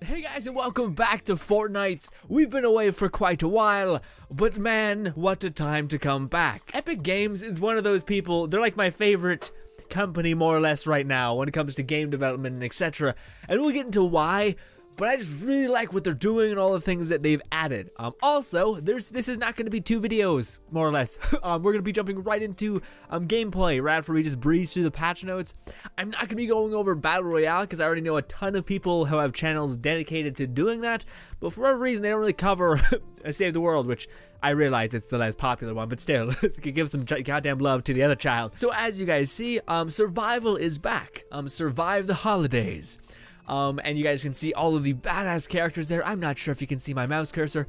Hey guys, and welcome back to Fortnite. We've been away for quite a while, but man, what a time to come back. Epic Games is one of those people, they're like my favorite company more or less right now when it comes to game development and etc. And we'll get into why, but I just really like what they're doing and all the things that they've added. Also, this is not going to be 2 videos, more or less. We're going to be jumping right into gameplay right after we just breeze through the patch notes. I'm not going to be going over Battle Royale because I already know a ton of people who have channels dedicated to doing that, but for whatever reason, they don't really cover Save the World, which I realize it's the less popular one, but still, give some goddamn love to the other child. So as you guys see, Survival is back. Survive the Holidays. And you guys can see all of the badass characters there. I'm not sure if you can see my mouse cursor,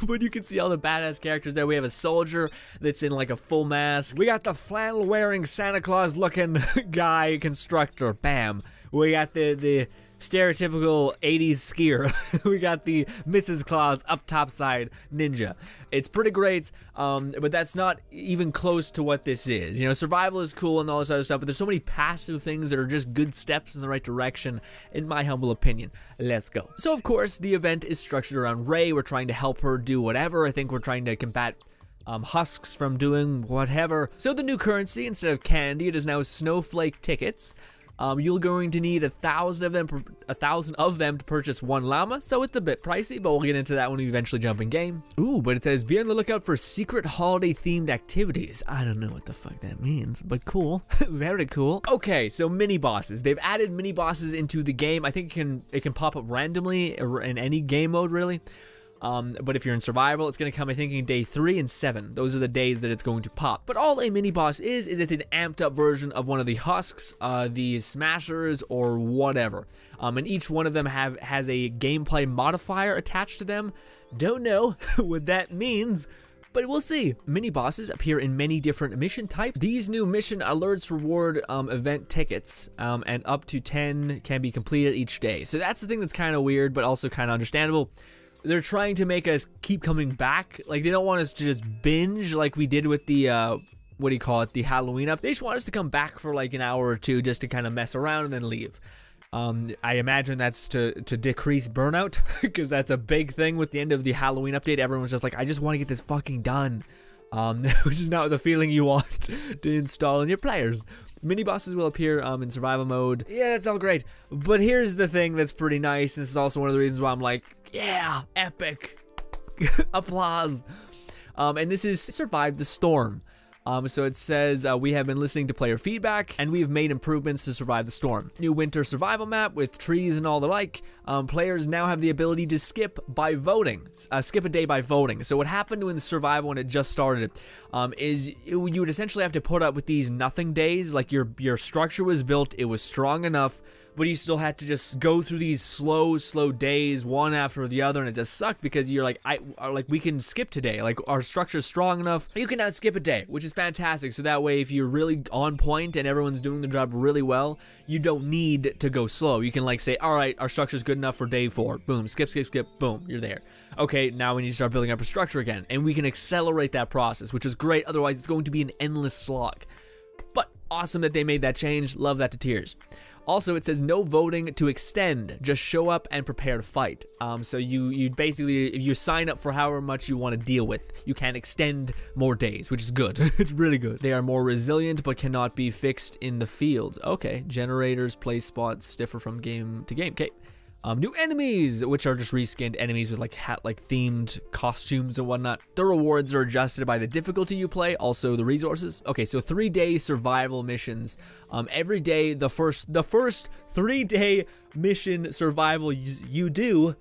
but you can see all the badass characters there. We have a soldier that's in like a full mask. We got the flannel wearing Santa Claus looking guy constructor. Bam. We got the stereotypical 80s skier. We got the Mrs. Claus up top side ninja. It's pretty great, but that's not even close to what this is. You know, survival is cool and all this other stuff, but there's so many passive things that are just good steps in the right direction, in my humble opinion. Let's go. So, of course, the event is structured around Ray. We're trying to help her do whatever. I think we're trying to combat husks from doing whatever. So the new currency, instead of candy, it is now snowflake tickets. You're going to need 1,000 of them to purchase 1 llama, so it's a bit pricey, but we'll get into that when we eventually jump in game. Ooh, but it says be on the lookout for secret holiday themed activities. I don't know what the fuck that means, but cool. Very cool. Okay, so mini bosses. They've added mini bosses into the game. I think it can pop up randomly in any game mode, really. But if you're in survival, it's going to come, I think, in day 3 and 7. Those are the days that it's going to pop. But all a mini boss is it's an amped up version of one of the husks, the smashers, or whatever. And each one of them has a gameplay modifier attached to them. Don't know what that means, but we'll see. Mini bosses appear in many different mission types. These new mission alerts reward event tickets, and up to 10 can be completed each day. So that's the thing that's kind of weird, but also kind of understandable. They're trying to make us keep coming back. Like, they don't want us to just binge like we did with the, what do you call it, the Halloween up. They just want us to come back for like an hour or 2 just to kind of mess around and then leave. I imagine that's to decrease burnout, because that's a big thing with the end of the Halloween update. Everyone's just like, I just want to get this fucking done. Which is not the feeling you want to install in your players. Mini bosses will appear in survival mode. Yeah, that's all great. But here's the thing that's pretty nice. This is also one of the reasons why I'm like, yeah, epic. Applause. And this is Survive the Storm. So it says, we have been listening to player feedback, and we have made improvements to survive the storm. New winter survival map with trees and all the like. Players now have the ability to skip by voting. Skip a day by voting. So what happened in the survival when it just started is you would essentially have to put up with these nothing days. Like your structure was built, it was strong enough, but you still had to just go through these slow days, one after the other, and it just sucked because you're like, we can skip today. Like, our structure's strong enough, you can now skip a day, which is fantastic. So that way, if you're really on point and everyone's doing the job really well, you don't need to go slow. You can like say, all right, our structure's good enough for day 4. Boom, skip, boom, you're there. Okay, now we need to start building up a structure again, and we can accelerate that process, which is great. Otherwise, it's going to be an endless slog. But awesome that they made that change. Love that to tears. Also, it says no voting to extend, just show up and prepare to fight. So you basically, if you sign up for however much you want to deal with, you can extend more days, which is good. It's really good. They are more resilient, but cannot be fixed in the fields. Okay, generators, place spots differ from game to game. Okay. New enemies, which are just reskinned enemies with like themed costumes and whatnot. The rewards are adjusted by the difficulty you play, also the resources. Okay, so 3-day survival missions. Every day, the first 3-day mission survival you do,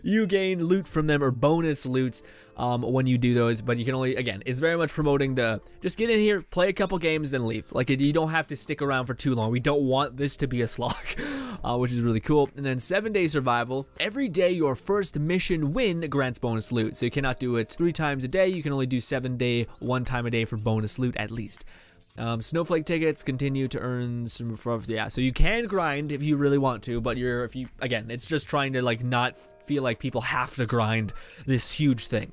you gain loot from them, or bonus loot when you do those, but you can only, again, it's very much promoting the, just get in here, play a couple games, then leave. Like, you don't have to stick around for too long. We don't want this to be a slog, which is really cool. And then 7-day survival. Every day your first mission win grants bonus loot, so you cannot do it 3 times a day. You can only do 7-day, 1 time a day for bonus loot at least. Snowflake tickets continue to earn some, yeah, so you can grind if you really want to, but again, it's just trying to like not feel like people have to grind this huge thing.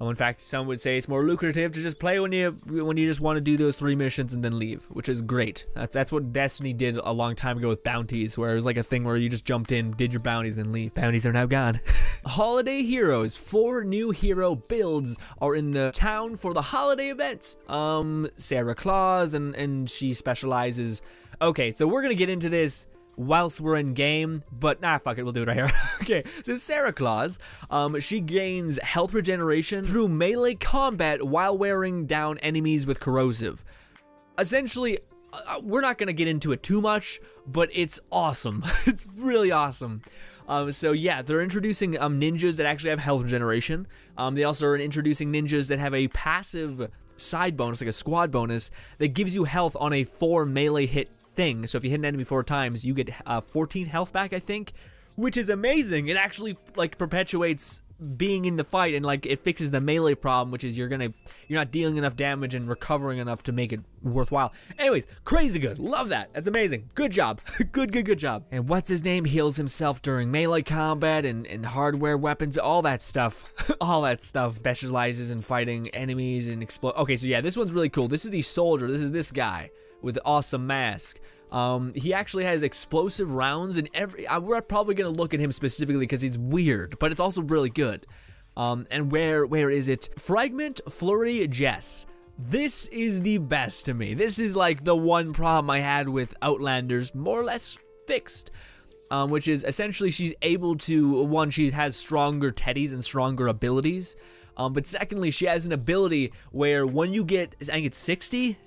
In fact, some would say it's more lucrative to just play when you just want to do those 3 missions and then leave, which is great. That's what Destiny did a long time ago with bounties, where it was like a thing where you just jumped in, did your bounties, and leave. Bounties are now gone. Holiday heroes. 4 new hero builds are in the town for the holiday event. Sarah Claus, and she specializes. Okay, so we're gonna get into this whilst we're in game, but nah, fuck it, we'll do it right here. Okay, so Sarah Claus, she gains health regeneration through melee combat while wearing down enemies with corrosive. Essentially, we're not gonna get into it too much, but it's awesome. It's really awesome. So yeah, they're introducing ninjas that actually have health regeneration. They also are introducing ninjas that have a passive side bonus, like a squad bonus, that gives you health on a 4 melee hit thing. So if you hit an enemy 4 times, you get 14 health back, I think, which is amazing. It actually like perpetuates being in the fight, and like it fixes the melee problem, which is you're not dealing enough damage and recovering enough to make it worthwhile. Anyways, crazy good. Love that. That's amazing. Good job. Good job. And what's his name heals himself during melee combat and hardware weapons, all that stuff. All that stuff. Specializes in fighting enemies and explode. Okay, so yeah, this one's really cool. This is the soldier. This is this guy with the awesome mask. He actually has explosive rounds in every. We're probably gonna look at him specifically because he's weird, but it's also really good. And where is it? Fragment Flurry Jess. This is the best to me. This is like the one problem I had with Outlanders, more or less fixed. Which is essentially she's able to, one, she has stronger teddies and stronger abilities. But secondly, she has an ability where when you get, I think it's 60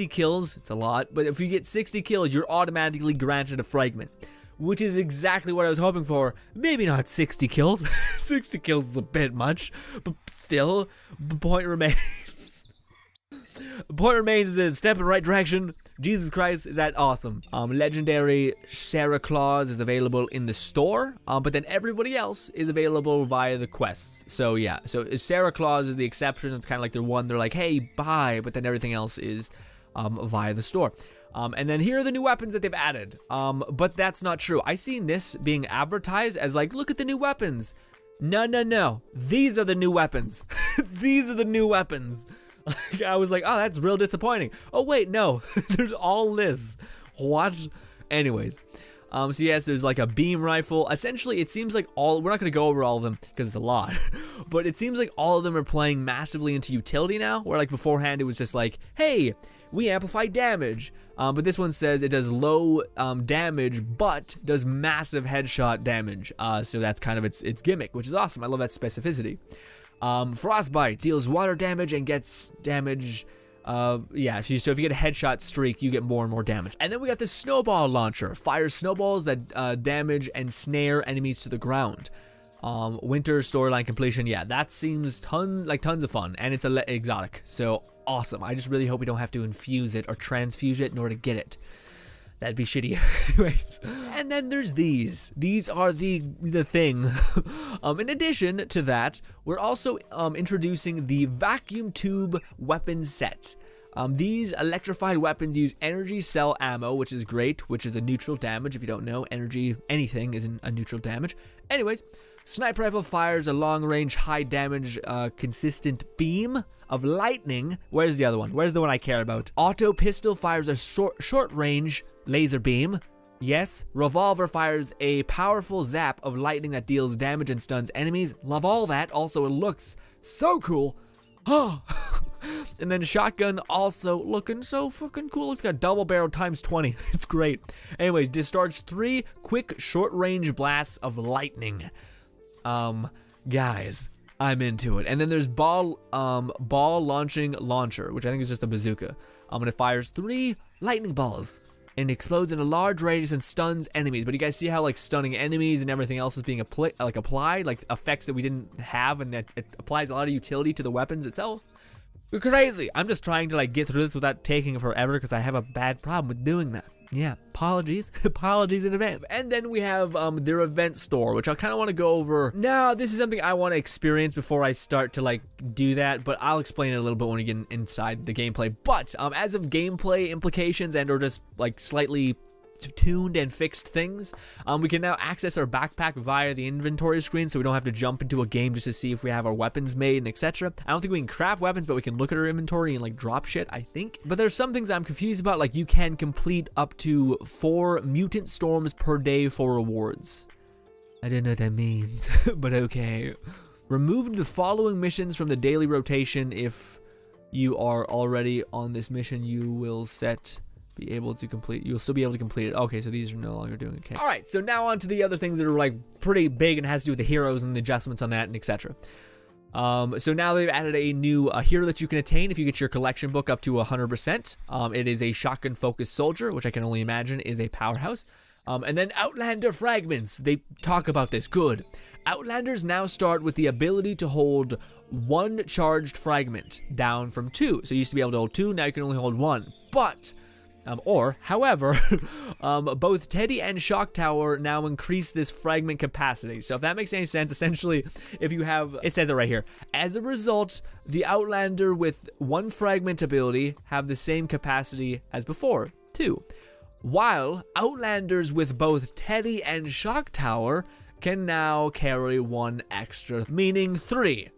kills, it's a lot, but if you get 60 kills, you're automatically granted a fragment, which is exactly what I was hoping for. Maybe not 60 kills. 60 kills is a bit much, but still, the point remains. The point remains that step in the right direction. Jesus Christ, is that awesome. Legendary Sarah Claus is available in the store, but then everybody else is available via the quests. So yeah, so Sarah Claus is the exception. It's kind of like the one they're like, hey, bye, but then everything else is via the store. And then here are the new weapons that they've added, but that's not true. I seen this being advertised as like, look at the new weapons. No, these are the new weapons. These are the new weapons. I was like, oh, that's real disappointing. Oh wait, no, there's all this. What? Anyways, so yes, there's like a beam rifle. Essentially, it seems like we're not gonna go over all of them because it's a lot, but it seems like all of them are playing massively into utility now, where like beforehand it was just like, hey, we amplify damage. But this one says it does low damage, but does massive headshot damage. So that's kind of its gimmick, which is awesome. I love that specificity. Frostbite deals water damage and gets damage. Yeah, so if you get a headshot streak, you get more and more damage. And then we got the snowball launcher. Fires snowballs that damage and snare enemies to the ground. Winter storyline completion. Yeah, that seems tons of fun, and it's exotic. So awesome. I just really hope we don't have to infuse it or transfuse it in order to get it. That'd be shitty. Anyways. And then there's these. These are the thing. In addition to that, we're also introducing the vacuum tube weapon set. These electrified weapons use energy cell ammo, which is great, which is a neutral damage. If you don't know, energy, anything is a neutral damage. Anyways, sniper rifle fires a long-range, high-damage, consistent beam of lightning. Where's the other one? Where's the one I care about? Auto pistol fires a short-range laser beam. Yes. Revolver fires a powerful zap of lightning that deals damage and stuns enemies. Love all that. Also, it looks so cool. Oh. And then shotgun also looking so fucking cool. It's got double barrel times 20. It's great. Anyways, discharge 3 quick short-range blasts of lightning. Guys, I'm into it. And then there's ball launching launcher, which I think is just a bazooka. And it fires 3 lightning balls and explodes in a large radius and stuns enemies. But you guys see how like stunning enemies and everything else is being applied, like effects that we didn't have, and that it applies a lot of utility to the weapons itself. Crazy. I'm just trying to like get through this without taking forever because I have a bad problem with doing that. Yeah, apologies. Apologies in advance. And then we have their event store, which I kind of want to go over. Now, this is something I want to experience before I start to like do that, but I'll explain it a little bit when we get inside the gameplay. But as of gameplay implications and or just like slightly tuned and fixed things. We can now access our backpack via the inventory screen, so we don't have to jump into a game just to see if we have our weapons made and etc. I don't think we can craft weapons, but we can look at our inventory and like drop shit, I think. But there's some things I'm confused about, like you can complete up to 4 mutant storms per day for rewards. I don't know what that means, but okay. Removed the following missions from the daily rotation. If you are already on this mission, you will be able to complete. You'll still be able to complete it. Okay, so these are no longer doing okay. All right, so now on to the other things that are like pretty big and has to do with the heroes and the adjustments on that and etc. So now they've added a new hero that you can attain if you get your collection book up to 100%. It is a shotgun focused soldier, which I can only imagine is a powerhouse. And then Outlander Fragments. They talk about this. Good. Outlanders now start with the ability to hold 1 charged fragment, down from 2. So you used to be able to hold 2, now you can only hold 1. But, however, both Teddy and Shock Tower now increase this fragment capacity. So if that makes any sense, essentially, if you have, it says it right here. As a result, the Outlander with 1 fragment ability have the same capacity as before, 2. While Outlanders with both Teddy and Shock Tower can now carry 1 extra, meaning 3.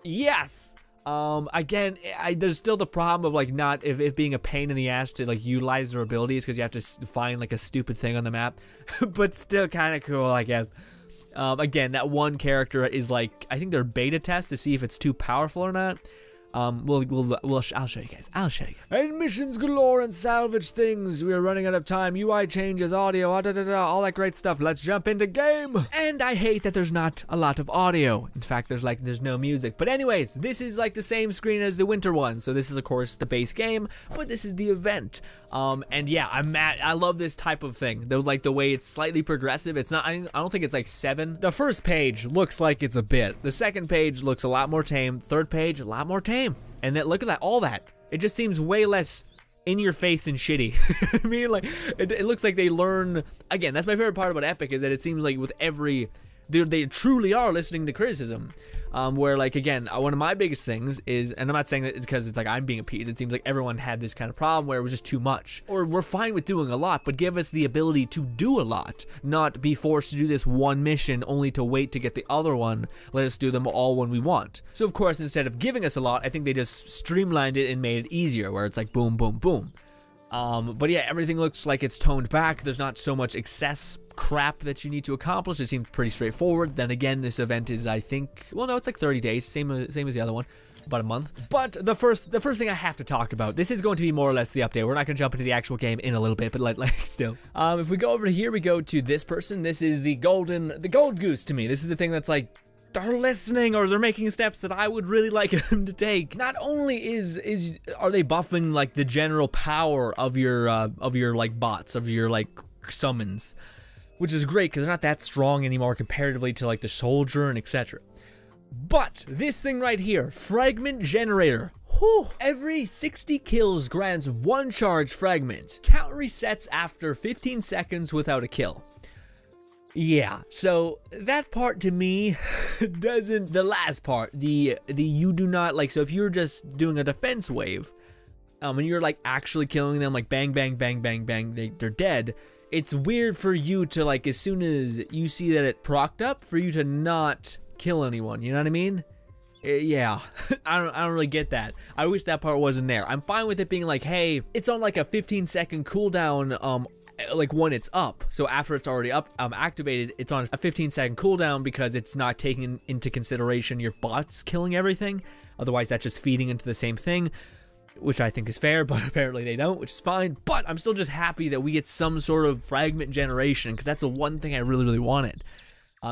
Yes! Again, there's still the problem of like not, if it being a pain in the ass to like utilize their abilities because you have to find like a stupid thing on the map, but still kind of cool, I guess. Again, that one character is like, I think they're beta test to see if it's too powerful or not. I'll show you guys. I'll show you. And missions galore and salvage things. We are running out of time. UI changes, audio, all that great stuff. Let's jump into game. And I hate that there's not a lot of audio. In fact, there's no music. But anyways, this is like the same screen as the winter one. So this is of course the base game, but this is the event. And yeah, I love this type of thing. Though, like the way it's slightly progressive. It's not, I don't think it's like 7. The first page looks like it's a bit. The second page looks a lot more tame. Third page, a lot more tame. And then look at that, all that. It just seems way less in your face and shitty. I mean, like, it looks like they learn, again, that's my favorite part about Epic, is that it seems like with every, they truly are listening to criticism. Where like, again, one of my biggest things is, and I'm not saying that it's because it's like I'm being appeased, it seems like everyone had this kind of problem where it was just too much. Or we're fine with doing a lot, but give us the ability to do a lot, not be forced to do this one mission only to wait to get the other one. Let us do them all when we want. So of course, instead of giving us a lot, I think they just streamlined it and made it easier, where it's like boom, boom, boom. But yeah, everything looks like it's toned back. There's not so much excess crap that you need to accomplish. It seems pretty straightforward. Then again, this event is, I think, well, no, it's like 30 days, same as the other one, about a month. But the first thing I have to talk about, this is going to be more or less the update. We're not going to jump into the actual game in a little bit, but like still. If we go over to here, we go to this person. This is the gold goose to me. This is the thing that's like, they're listening, or they're making steps that I would really like them to take. Not only are they buffing like the general power of your like bots, of your like summons, which is great because they're not that strong anymore comparatively to like the soldier and etc. But this thing right here, fragment generator. Whew. Every 60 kills grants 1 charge fragment. Count resets after 15 seconds without a kill. Yeah, so that part to me doesn't, the last part, the you do not, like, so if you're just doing a defense wave, and you're like actually killing them, like bang, bang, bang, bang, bang, they're dead, it's weird for you to, like, as soon as you see that it procced up, for you to not kill anyone, you know what I mean? Yeah, I don't really get that. I wish that part wasn't there. I'm fine with it being like, hey, it's on like a 15-second cooldown, like when it's up. So after it's already up, activated, it's on a 15-second cooldown because it's not taking into consideration your bots killing everything. Otherwise, that's just feeding into the same thing, which I think is fair, but apparently they don't, which is fine. But I'm still just happy that we get some sort of fragment generation, because that's the one thing I really, really wanted.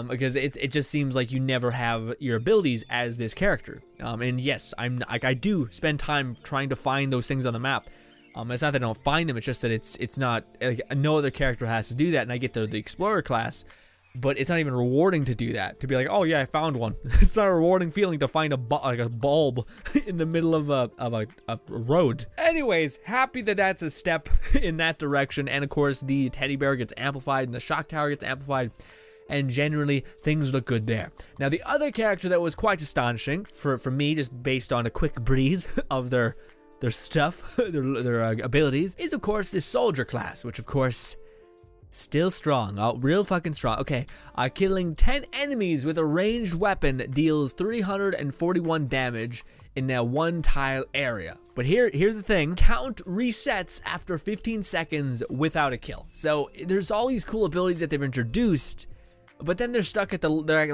Because it just seems like you never have your abilities as this character. And yes, I do spend time trying to find those things on the map. It's not that I don't find them, it's just that it's not, like, no other character has to do that, and I get the Explorer class, but it's not even rewarding to do that, to be like, oh yeah, I found one. It's not a rewarding feeling to find a bulb in the middle of a road. Anyways, happy that that's a step in that direction, and of course the teddy bear gets amplified, and the shock tower gets amplified, and generally things look good there. Now the other character that was quite astonishing for me, just based on a quick breeze of their their stuff, their abilities, is of course the soldier class, which of course, still strong. Oh, real fucking strong. Okay, killing 10 enemies with a ranged weapon deals 341 damage in a 1 tile area. But here's the thing, count resets after 15 seconds without a kill. So there's all these cool abilities that they've introduced, but then they're stuck at they're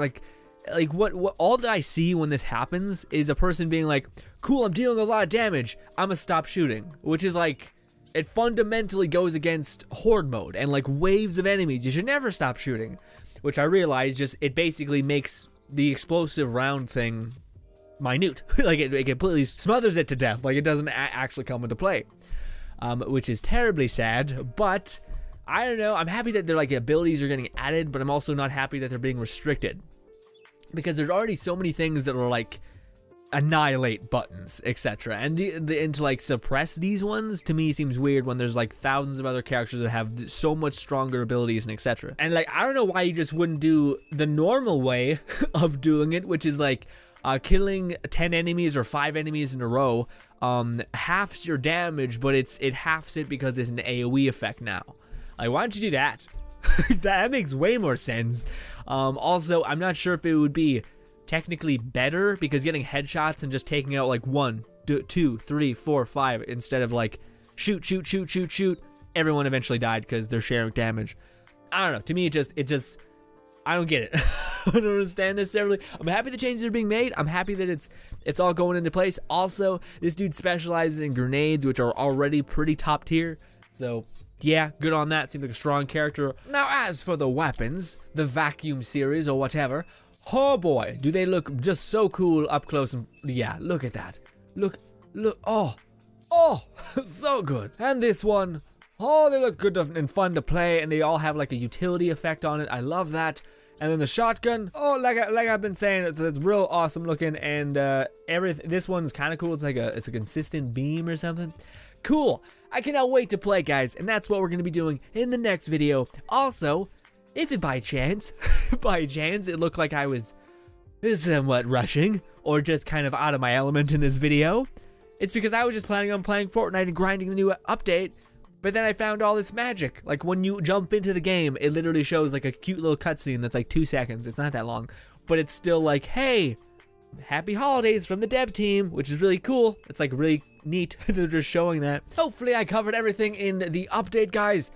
like what all that I see when this happens is a person being like, cool, I'm dealing a lot of damage, I'm gonna stop shooting, which is like, it fundamentally goes against horde mode and like waves of enemies. You should never stop shooting, which I realize it basically makes the explosive round thing minute. Like it completely smothers it to death. Like it doesn't actually come into play, which is terribly sad. But I don't know. I'm happy that their like abilities are getting added, but I'm also not happy that they're being restricted, because there's already so many things that are like annihilate buttons, etc. And and to like suppress these ones to me seems weird when there's like thousands of other characters that have so much stronger abilities and etc. And like I don't know why you just wouldn't do the normal way of doing it, which is like killing 10 enemies or 5 enemies in a row halves your damage, but it halves it because it's an AoE effect now. Like, why don't you do that? That makes way more sense. Also, I'm not sure if it would be technically better, because getting headshots and just taking out like 1, 2, 3, 4, 5 instead of like shoot, everyone eventually died because they're sharing damage. I don't know. To me, it just I don't get it. I don't understand necessarily. I'm happy the changes are being made. I'm happy that it's all going into place. Also, this dude specializes in grenades, which are already pretty top tier. So yeah, good on that. Seems like a strong character. Now, as for the weapons, the vacuum series or whatever, oh boy, do they look just so cool up close. And yeah, look at that. Look, oh, so good. And this one, oh, they look good and fun to play, and they all have like a utility effect on it. I love that. And then the shotgun, oh, like I've been saying, it's real awesome looking, and this one's kind of cool. It's like it's a consistent beam or something. Cool. I cannot wait to play, guys, and that's what we're gonna be doing in the next video. Also, if it by chance it looked like I was somewhat rushing or just kind of out of my element in this video, it's because I was just planning on playing Fortnite and grinding the new update, but then I found all this magic. Like when you jump into the game, it literally shows like a cute little cutscene that's like 2 seconds. It's not that long, but it's still like, hey, happy holidays from the dev team, which is really cool. It's like really neat. They're just showing that. Hopefully I covered everything in the update, guys.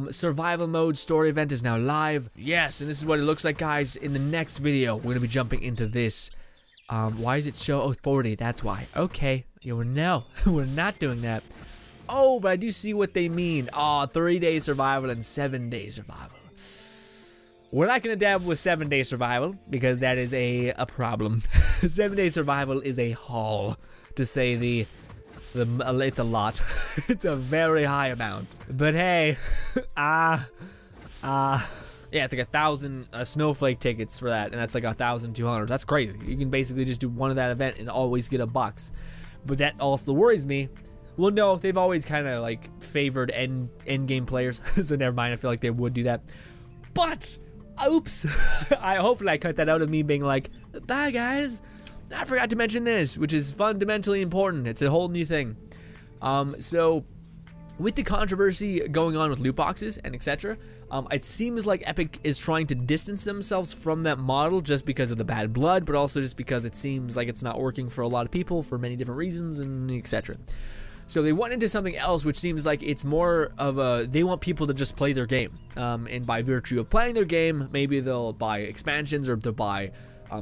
Survival mode story event is now live. Yes, and this is what it looks like, guys. In the next video, we're gonna be jumping into this. Why does it show? Oh, 40, that's why. Okay, yeah, no, we're not doing that. Oh, but I do see what they mean. Oh, 3-day survival and 7-day survival. We're not gonna dabble with 7-day survival because that is a problem. 7-day survival is a haul, to say it's a lot. It's a very high amount. But hey, yeah, it's like 1,000 snowflake tickets for that, and that's like 1,200. That's crazy. You can basically just do one of that event and always get a box. But that also worries me. Well, no, they've always kind of like favored end game players, so never mind. I feel like they would do that. But oops, hopefully I cut that out of me being like, bye guys. I forgot to mention this, which is fundamentally important. It's a whole new thing. So with the controversy going on with loot boxes and etc., it seems like Epic is trying to distance themselves from that model just because of the bad blood, but also just because it seems like it's not working for a lot of people for many different reasons and etc. So they went into something else, which seems like it's more of they want people to just play their game. And by virtue of playing their game, maybe they'll buy expansions or they'll buy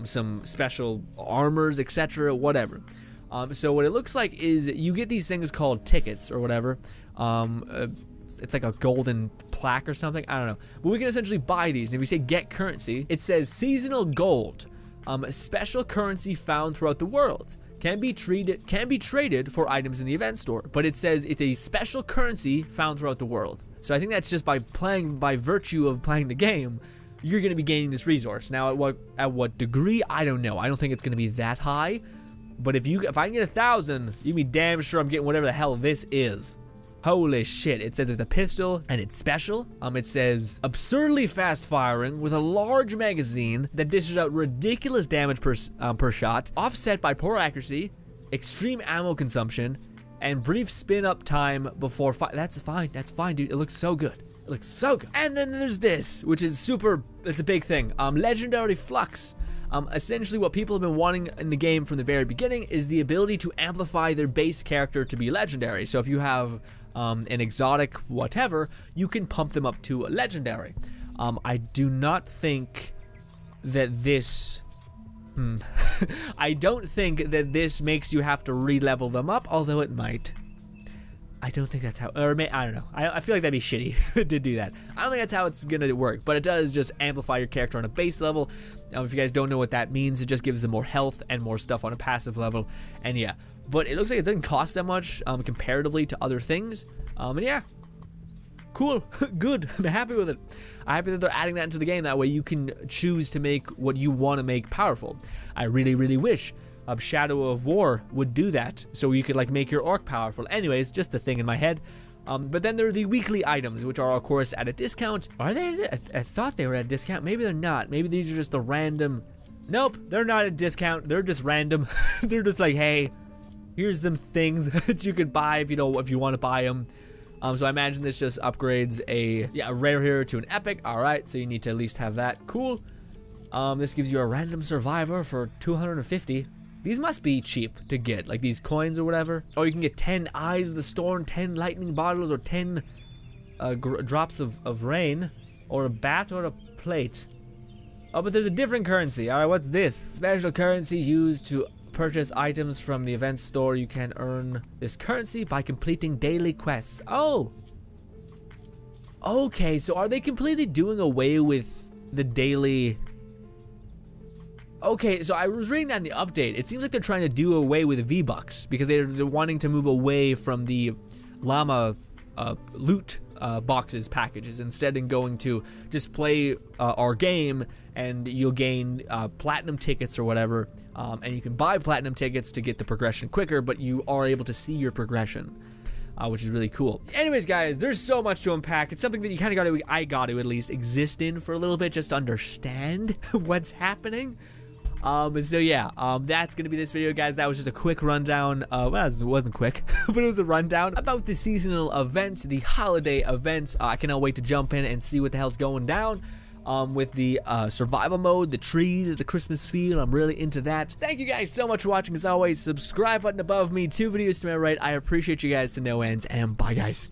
some special armors, etc., whatever. So what it looks like is you get these things called tickets or whatever. It's like a golden plaque or something, I don't know. But we can essentially buy these, and if we say get currency, it says seasonal gold, special currency found throughout the world. Can be traded for items in the event store, but it says it's a special currency found throughout the world. So I think that's just by virtue of playing the game, you're going to be gaining this resource. Now, at what degree, I don't know. I don't think it's going to be that high. But if I can get 1,000, you can be damn sure I'm getting whatever the hell this is. Holy shit! It says it's a pistol and it's special. It says absurdly fast firing with a large magazine that dishes out ridiculous damage per shot, offset by poor accuracy, extreme ammo consumption, and brief spin up time before that's fine, dude. It looks so good. It looks so good. And then there's this, which is super, it's a big thing. Legendary Flux. Essentially what people have been wanting in the game from the very beginning is the ability to amplify their base character to be legendary. So if you have an exotic whatever, you can pump them up to a legendary. I do not think that this I don't think that this makes you have to re-level them up, although it might. I don't think that's how, or I don't know. I feel like that'd be shitty to do that. I don't think that's how it's gonna work, but it does just amplify your character on a base level. If you guys don't know what that means, it just gives them more health and more stuff on a passive level, and yeah. But it looks like it doesn't cost that much comparatively to other things, and yeah. Cool, good, I'm happy with it. I'm happy that they're adding that into the game, that way you can choose to make what you want to make powerful. I really, really wish Shadow of War would do that, so you could like make your orc powerful. Anyways, just a thing in my head. But then there are the weekly items, which are of course at a discount. Are they? I thought they were at a discount. Maybe they're not. Maybe these are just the random. Nope, they're not at a discount. They're just random. They're just like, hey, here's some things that you could buy if you want to buy them. So I imagine this just upgrades a rare hero to an epic. All right, so you need to at least have that. Cool. This gives you a random survivor for 250. These must be cheap to get, like these coins or whatever. Oh, you can get 10 Eyes of the Storm, 10 lightning bottles, or 10 drops of rain, or a bat or a plate. Oh, but there's a different currency. All right, what's this? Special currency used to purchase items from the event store. You can earn this currency by completing daily quests. Oh! Okay, so are they completely doing away with the daily... Okay, so I was reading that in the update. It seems like they're trying to do away with V-Bucks because they're wanting to move away from the llama loot boxes packages, instead of going to just play our game and you'll gain platinum tickets or whatever, and you can buy platinum tickets to get the progression quicker, but you are able to see your progression, which is really cool. Anyways, guys, there's so much to unpack. It's something that you kind of I got to at least exist in for a little bit just to understand what's happening. So yeah, that's gonna be this video, guys. That was just a quick rundown. Well, it wasn't quick, but it was a rundown about the seasonal event, the holiday event. I cannot wait to jump in and see what the hell's going down. With the survival mode, the trees, the Christmas feel. I'm really into that. Thank you guys so much for watching. As always, subscribe button above me, 2 videos to my right. I appreciate you guys to no ends, and bye, guys.